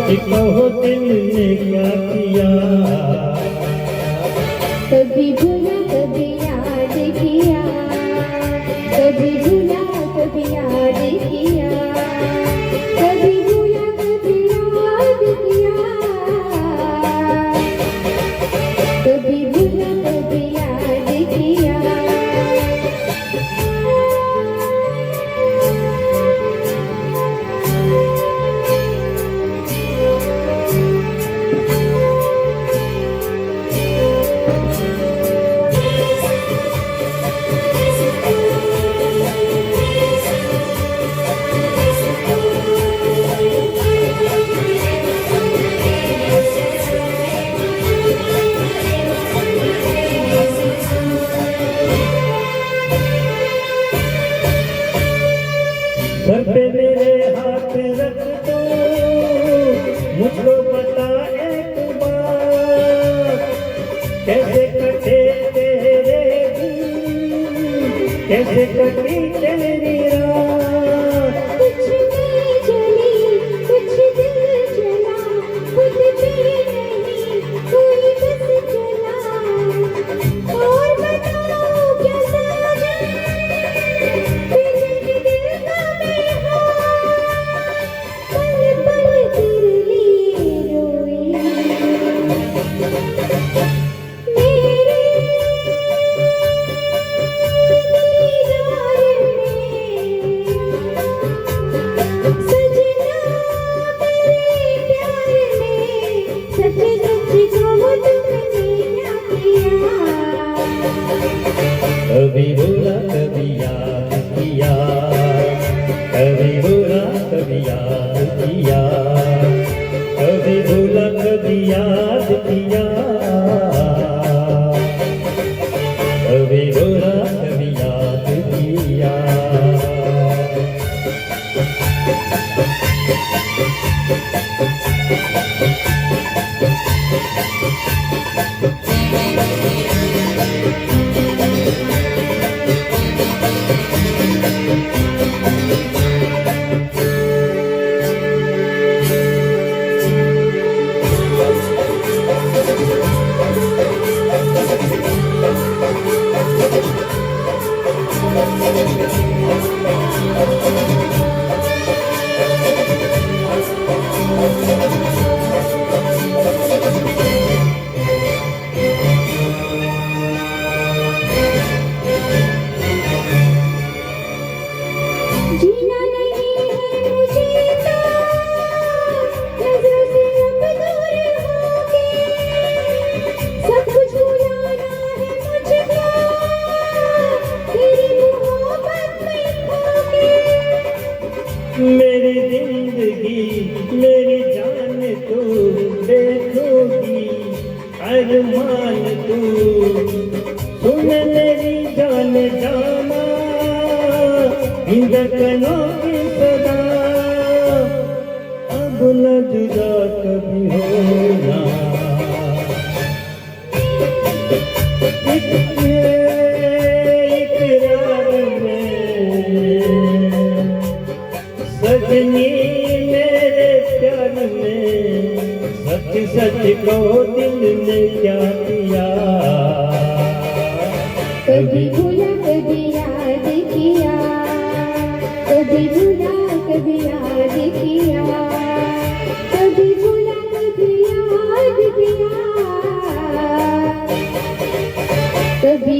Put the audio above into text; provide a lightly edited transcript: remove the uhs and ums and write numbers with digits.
कहो दिल ने क्या किया। कभी भूला कभी याद किया, कभी भूला कभी याद किया, कभी भूला कभी याद किया, कभी भूला कभी याद किया। सर पे मेरे हाथ रख दो, मुझको बता एक बार, कैसे कटे तेरे दिन, कैसे कटी तेरी रात। कुछ नहीं चली कुछ दिल चला, खुद भी नहीं कोई बस चला। और बताओ क्या साजन, तेरे दिल का बेहाल, पल पल तेरे लिए रोई। मेरे दीदार में सजना, तेरे प्यार में सच सच कहो तुमने क्या किया। कभी भूला कभी याद किया, कभी भूला कभी याद किया, कभी भूला कभी याद किया, कभी भूला कभी याद किया। जीना नहीं है मुझे तो नजरों से अब दूर होके, सब कुछ भुलाना है मुझको तेरी मोहब्बत में खोके। मेरी जिंदगी मेरी जान तू देखोगी, अरमान तू सुन मेरी जान जाना, धड़कनों की सदा, अब न जुदा कभी होना। इकरार में सजनी मेरे प्यार में, सच सच को दिल ने क्या किया। कभी भूला कभी याद किया, कभी भूला कभी याद किया, कभी भूला कभी याद किया, कभी